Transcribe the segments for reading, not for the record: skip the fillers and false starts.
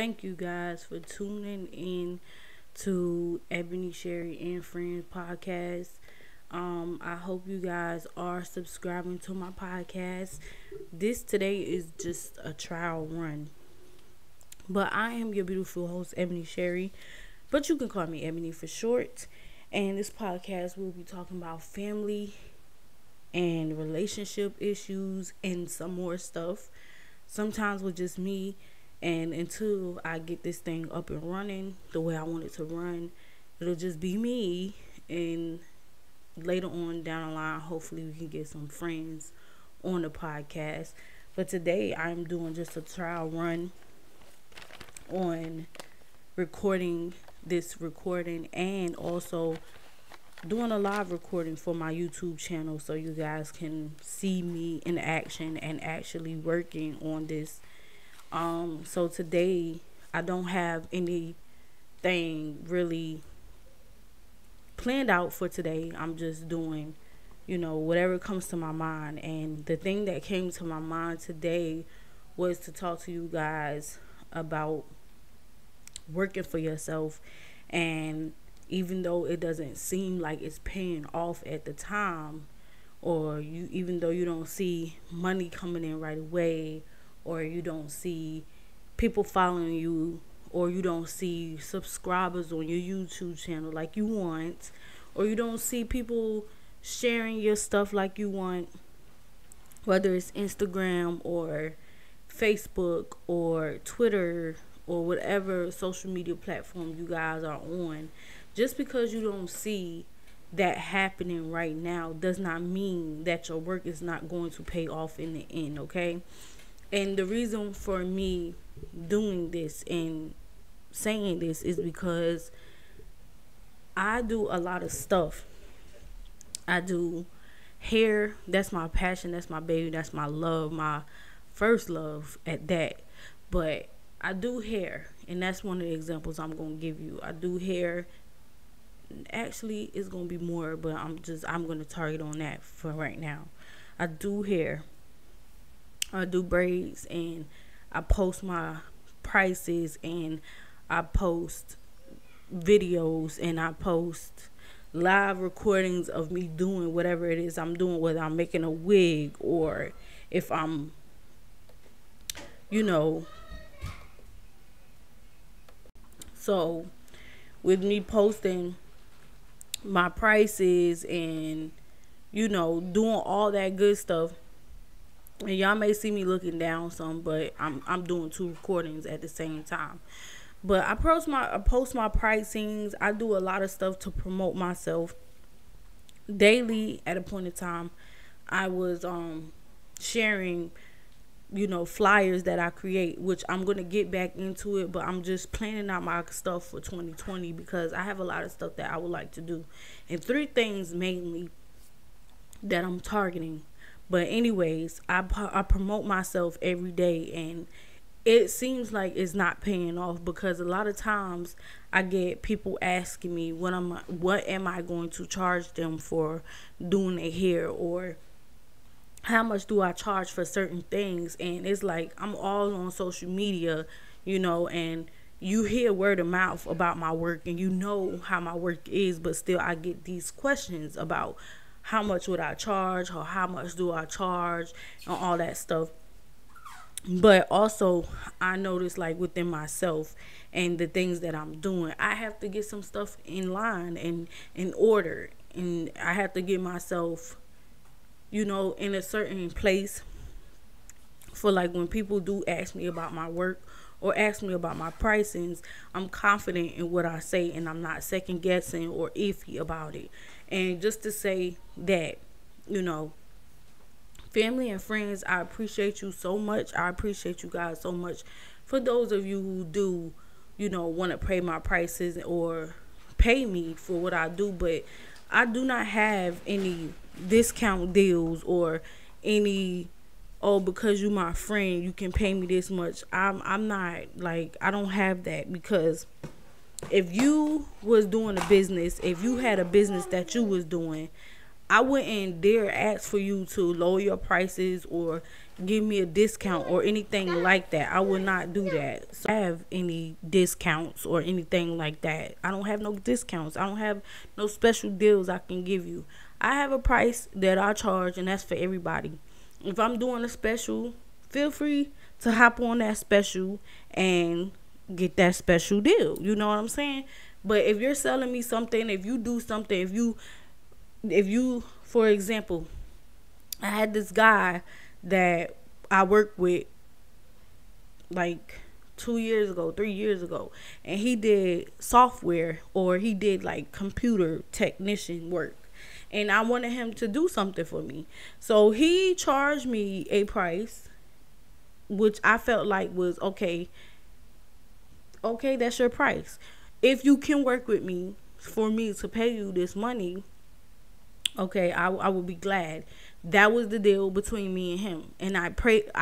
Thank you guys for tuning in to EbonySherre and Friends podcast. I hope you guys are subscribing to my podcast. This today is just a trial run, but I am your beautiful host, EbonySherre, but you can call me Ebony for short. And this podcast will be talking about family and relationship issues and some more stuff. Sometimes with just me, and until I get this thing up and running the way I want it to run, it'll just be me. And later on down the line, hopefully we can get some friends on the podcast. But today I'm doing just a trial run on recording and also doing a live recording for my YouTube channel so you guys can see me in action and actually working on this. So today I don't have anything really planned out for today. I'm just doing, whatever comes to my mind. And the thing that came to my mind today was to talk to you guys about working for yourself. And even though it doesn't seem like it's paying off at the time, or even though you don't see money coming in right away, or you don't see people following you, or you don't see subscribers on your YouTube channel like you want, or you don't see people sharing your stuff like you want, whether it's Instagram or Facebook or Twitter or whatever social media platform you guys are on. Just because you don't see that happening right now does not mean that your work is not going to pay off in the end, okay? And the reason for me doing this and saying this is because I do a lot of stuff. I do hair. That's my passion. That's my baby. That's my love. My first love at that. But I do hair. And that's one of the examples I'm going to give you. I do hair. Actually, it's going to be more. But I'm going to target on that for right now. I do hair. I do braids, and I post my prices, and I post videos, and I post live recordings of me doing whatever it is I'm doing, whether I'm making a wig or if I'm, so with me posting my prices and, doing all that good stuff. And y'all may see me looking down some, but I'm doing two recordings at the same time. But I post my pricings. I do a lot of stuff to promote myself daily. At a point in time, I was sharing, flyers that I create, which I'm gonna get back into it. But I'm just planning out my stuff for 2020 because I have a lot of stuff that I would like to do, and 3 things mainly that I'm targeting. But anyways, I promote myself every day, and it seems like it's not paying off because a lot of times I get people asking me what am I going to charge them for doing their hair, or how much do I charge for certain things. And it's like I'm all on social media, and you hear word of mouth about my work, and you know how my work is, but still I get these questions about how much would I charge, or how much do I charge, and all that stuff. But also I notice, like, within myself and the things that I'm doing, I have to get some stuff in line and in order, and I have to get myself, in a certain place for, like, when people do ask me about my work or ask me about my pricings, I'm confident in what I say, and I'm not second guessing or iffy about it. And just to say that, family and friends, I appreciate you so much. I appreciate you guys so much. For those of you who do, want to pay my prices or pay me for what I do, but I do not have any discount deals or any, because you my friend, you can pay me this much. I'm not, like, I don't have that, because if you was doing a business, if you had a business that you was doing, I wouldn't dare ask for you to lower your prices or give me a discount or anything like that. I would not do that. So I don't have any discounts or anything like that. I don't have no discounts. I don't have no special deals I can give you. I have a price that I charge, and that's for everybody. If I'm doing a special, feel free to hop on that special and get that special deal. You know what I'm saying? But if you're selling me something, if you do something, if you, for example, I had this guy that I worked with like 2 years ago, 3 years ago, and he did software, or he did like computer technician work, and I wanted him to do something for me. So he charged me a price which I felt like was okay, that's your price. If you can work with me for me to pay you this money, okay, I would be glad. That was the deal between me and him, and I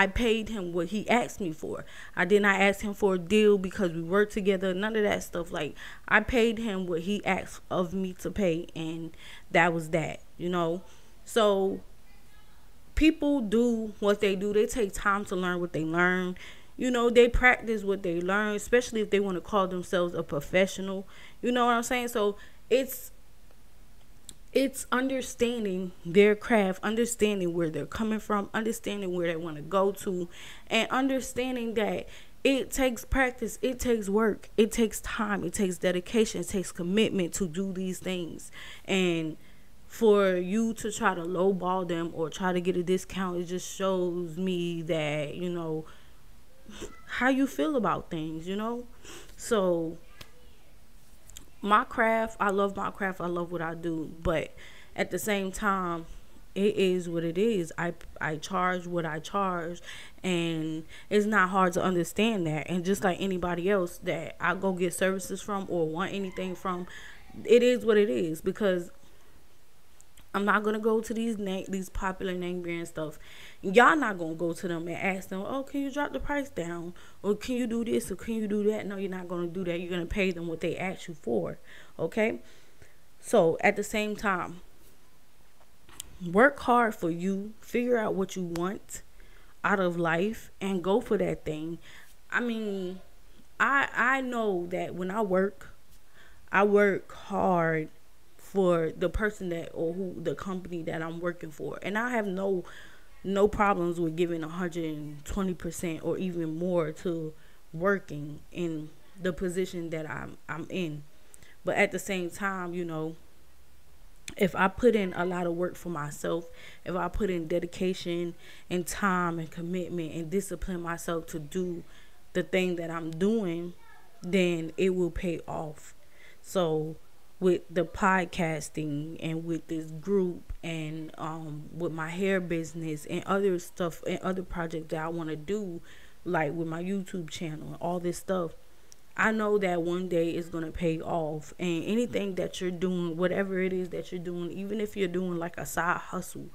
paid him what he asked me for. I did not ask him for a deal because we worked together, none of that stuff. Like, I paid him what he asked of me to pay, and that was that, you know. So people do what they do. They take time to learn what they learn. You know, they practice what they learn, especially if they want to call themselves a professional. You know what I'm saying? So it's understanding their craft, understanding where they're coming from, understanding where they want to go to, and understanding that it takes practice, it takes work, it takes time, it takes dedication, it takes commitment to do these things. And for you to try to lowball them or try to get a discount, it just shows me that, you know, how you feel about things, you know. So my craft, I love my craft, I love what I do, but at the same time, it is what it is. I charge what I charge, and it's not hard to understand that. And just like anybody else that I go get services from or want anything from, it is what it is, because I'm not gonna go to these popular name brand stuff. Y'all not gonna go to them and ask them, oh, can you drop the price down, or can you do this, or can you do that? No, you're not gonna do that. You're gonna pay them what they ask you for. Okay. So at the same time, work hard for you. Figure out what you want out of life and go for that thing. I mean, I know that when I work hard for the person that, or who, the company that I'm working for, and I have no problems with giving 120% or even more to working in the position that I'm in. But at the same time, you know, if I put in a lot of work for myself, if I put in dedication and time and commitment and discipline myself to do the thing that I'm doing, then it will pay off. So with the podcasting and with this group and with my hair business and other stuff and other projects that I want to do, like with my YouTube channel and all this stuff, I know that one day it's going to pay off. And anything that you're doing, whatever it is that you're doing, even if you're doing like a side hustle,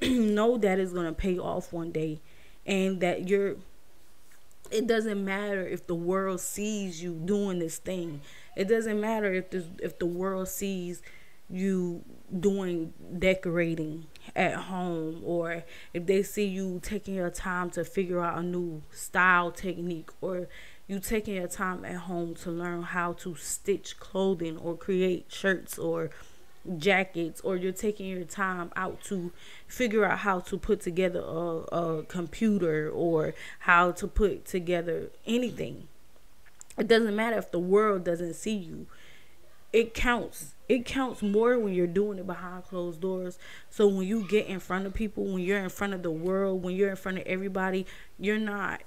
know that it's going to pay off one day, and that it doesn't matter if the world sees you doing this thing. It doesn't matter if the world sees you doing decorating at home, or if they see you taking your time to figure out a new style technique, or you taking your time at home to learn how to stitch clothing or create shirts or jackets, or you're taking your time out to figure out how to put together a computer, or how to put together anything. It doesn't matter if the world doesn't see you. It counts. It counts more when you're doing it behind closed doors. So when you get in front of people, when you're in front of the world, when you're in front of everybody, you're not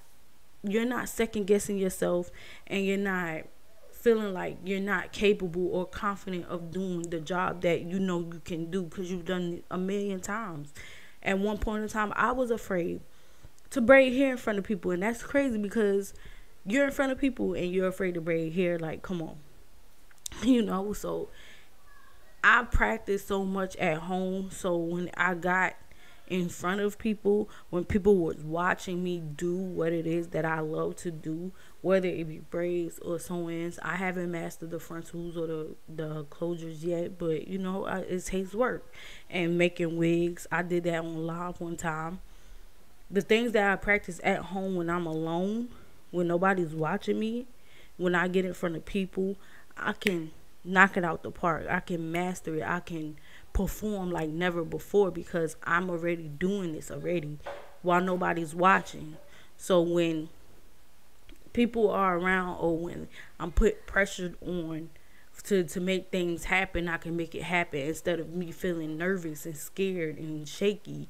second guessing yourself, and you're not feeling like you're not capable or confident of doing the job that you know you can do, because you've done it a million times. At one point in time, I was afraid to braid hair in front of people, and that's crazy, because you're in front of people and you're afraid to braid hair. Like, come on. You know, so I practiced so much at home. So when I got in front of people, when people was watching me do what it is that I love to do, whether it be braids or sew-ins. I haven't mastered the frontals or the closures yet, but you know, it takes work. And making wigs, I did that on live one time. The things that I practice at home when I'm alone, when nobody's watching me, when I get in front of people, I can knock it out the park. I can master it. I can perform like never before because I'm already doing this already while nobody's watching. So when people are around, or when I'm put pressure on to make things happen, I can make it happen instead of me feeling nervous and scared and shaky.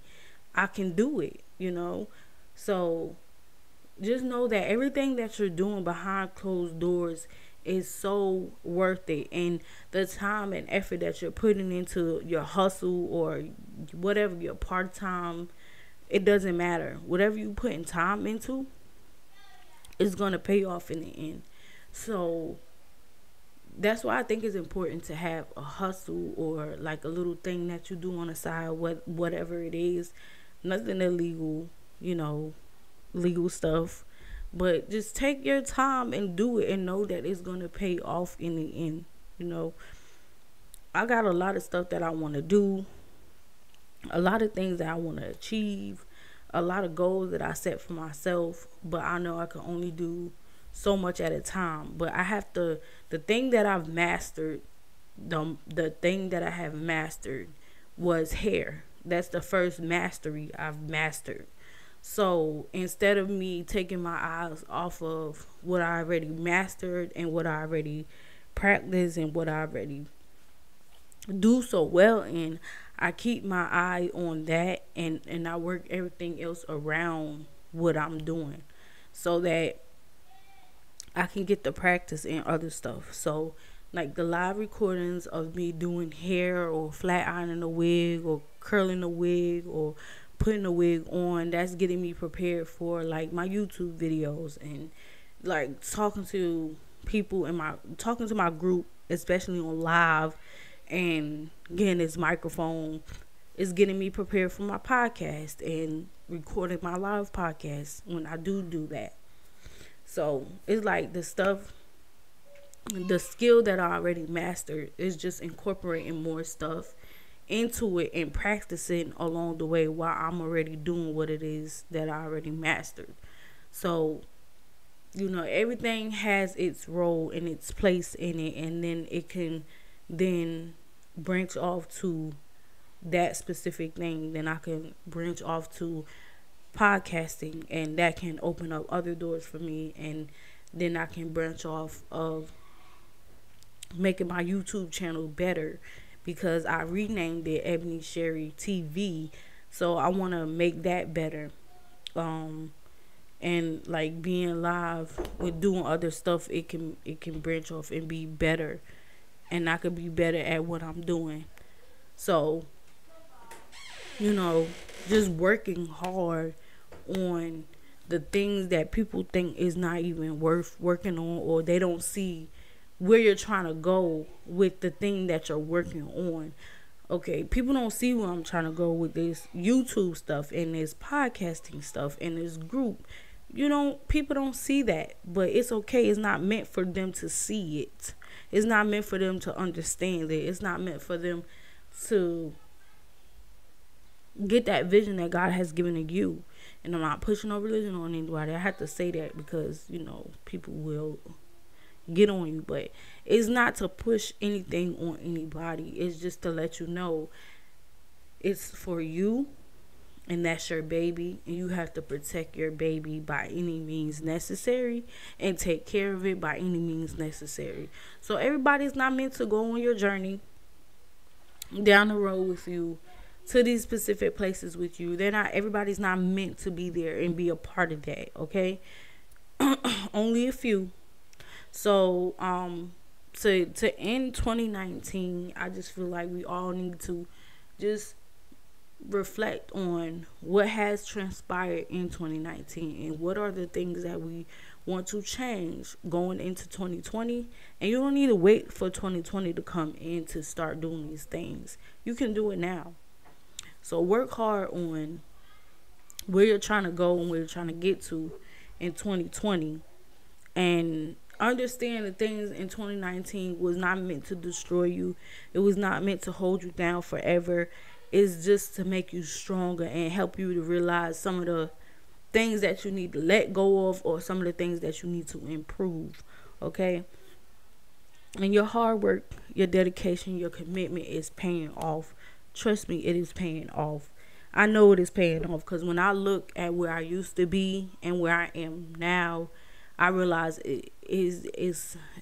I can do it, you know. So just know that everything that you're doing behind closed doors is so worth it, and the time and effort that you're putting into your hustle or whatever, your part-time, it doesn't matter. Whatever you put in time into is going to pay off in the end. So that's why I think it's important to have a hustle, or like a little thing that you do on the side, whatever it is. Nothing illegal, you know, legal stuff, but just take your time and do it, and know that it's going to pay off in the end. You know, I got a lot of stuff that I want to do, a lot of things that I want to achieve, a lot of goals that I set for myself, but I know I can only do so much at a time. But I have to, the thing that I've mastered, the thing that I have mastered was hair. That's the first mastery I've mastered. So instead of me taking my eyes off of what I already mastered and what I already practice and what I already do so well in, I keep my eye on that, and I work everything else around what I'm doing so that I can get the practice in other stuff. So like the live recordings of me doing hair, or flat ironing a wig, or curling a wig, or putting a wig on, that's getting me prepared for like my YouTube videos, and like talking to people talking to my group, especially on live, and getting this microphone is getting me prepared for my podcast and recording my live podcast when I do that. So it's like the skill that I already mastered is just incorporating more stuff into it and practicing along the way while I'm already doing what it is that I already mastered. So, you know, everything has its role and its place in it, and then it can then branch off to that specific thing. Then I can branch off to podcasting, and that can open up other doors for me, and then I can branch off of making my YouTube channel better, because I renamed it EbonySherre TV, so I want to make that better. And like being live with doing other stuff, it can branch off and be better, and I could be better at what I'm doing. So, you know, just working hard on the things that people think is not even worth working on, or they don't see where you're trying to go with the thing that you're working on. Okay, people don't see where I'm trying to go with this YouTube stuff and this podcasting stuff and this group. You know, people don't see that, but it's okay. It's not meant for them to see it. It's not meant for them to understand it. It's not meant for them to get that vision that God has given to you. And I'm not pushing no religion on anybody. I have to say that because, you know, people will get on you, but it's not to push anything on anybody. It's just to let you know it's for you, and that's your baby, and you have to protect your baby by any means necessary and take care of it by any means necessary. So everybody's not meant to go on your journey down the road with you to these specific places with you. Everybody's not meant to be there and be a part of that, okay? Only a few. So to end 2019, I just feel like we all need to just reflect on what has transpired in 2019 and what are the things that we want to change going into 2020. And you don't need to wait for 2020 to come in to start doing these things. You can do it now. So work hard on where you're trying to go and where you're trying to get to in 2020, and understand that things in 2019 was not meant to destroy you. It was not meant to hold you down forever. It's just to make you stronger and help you to realize some of the things that you need to let go of, or some of the things that you need to improve. Okay? And your hard work, your dedication, your commitment is paying off. Trust me, it is paying off. I know it is paying off, because when I look at where I used to be and where I am now, I realize it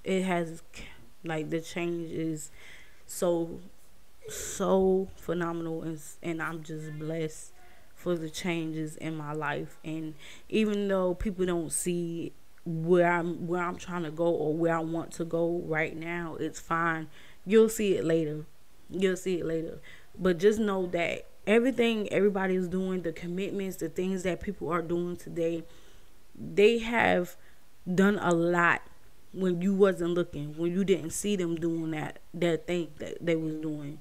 has, like, the change is so phenomenal, and I'm just blessed for the changes in my life. And even though people don't see where I'm trying to go or where I want to go right now, it's fine. You'll see it later. But just know that everything everybody is doing, the commitments, the things that people are doing today, they have done a lot when you wasn't looking, when you didn't see them doing that thing that they was doing,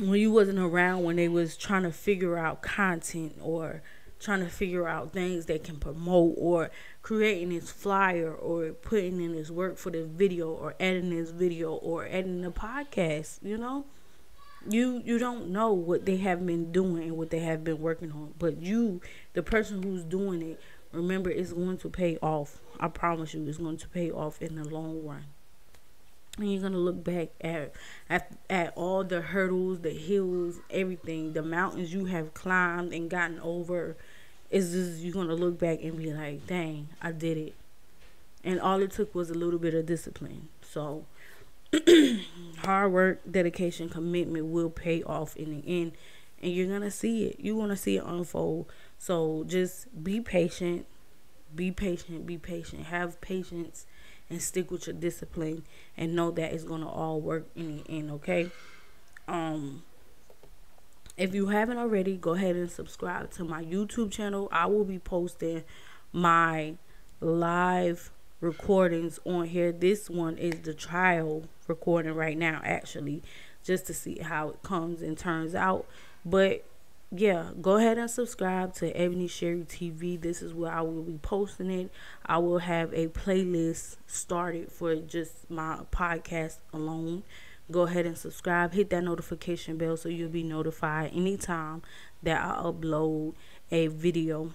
when you wasn't around, when they was trying to figure out content, or trying to figure out things they can promote, or creating this flyer, or putting in this work for the video, or editing this video, or editing the podcast. You don't know what they have been doing and what they have been working on, but you, the person who's doing it, remember, it's going to pay off. I promise you, it's going to pay off in the long run. And you're going to look back at all the hurdles, the hills, everything, the mountains you have climbed and gotten over. It's just, you're going to look back and be like, dang, I did it. And all it took was a little bit of discipline. So hard work, dedication, commitment will pay off in the end. And you're going to see it. You're going to see it unfold. So just be patient. Be patient. Have patience and stick with your discipline, and know that it's going to all work in the end, okay? If you haven't already, go ahead and subscribe to my YouTube channel. I will be posting my live recordings on here. This one is the trial recording right now, actually, just to see how it comes and turns out. But yeah, go ahead and subscribe to EbonySherre TV. This is where I will be posting it. I will have a playlist started for just my podcast alone. Go ahead and subscribe. Hit that notification bell so you'll be notified anytime that I upload a video.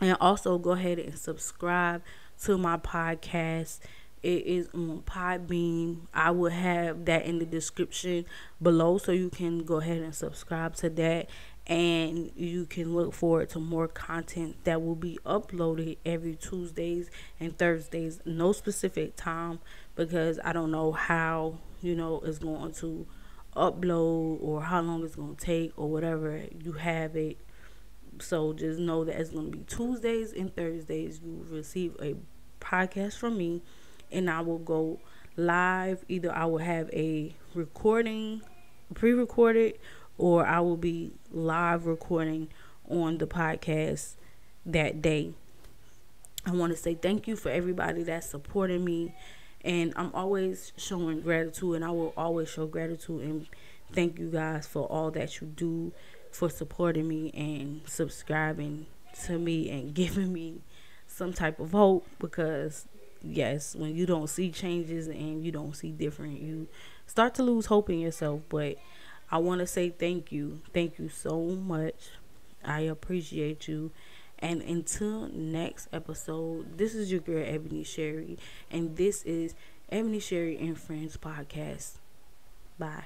And also go ahead and subscribe to my podcast. It is on Podbean. I will have that in the description below, so you can go ahead and subscribe to that, and you can look forward to more content that will be uploaded every Tuesdays and Thursdays. No specific time, because I don't know how it's going to upload, or how long it's going to take, or whatever you have it. So just know that it's going to be Tuesdays and Thursdays. You will receive a podcast from me, and I will go live. Either I will have a recording pre-recorded, or I will be live recording on the podcast that day. I want to say thank you for everybody that's supporting me, and I'm always showing gratitude, and I will always show gratitude and thank you guys for all that you do, for supporting me and subscribing to me and giving me some type of hope. Because yes, when you don't see changes and you don't see different, you start to lose hope in yourself. But I want to say thank you so much. I appreciate you. And until next episode, this is your girl EbonySherre, and this is EbonySherre and Friends podcast. Bye.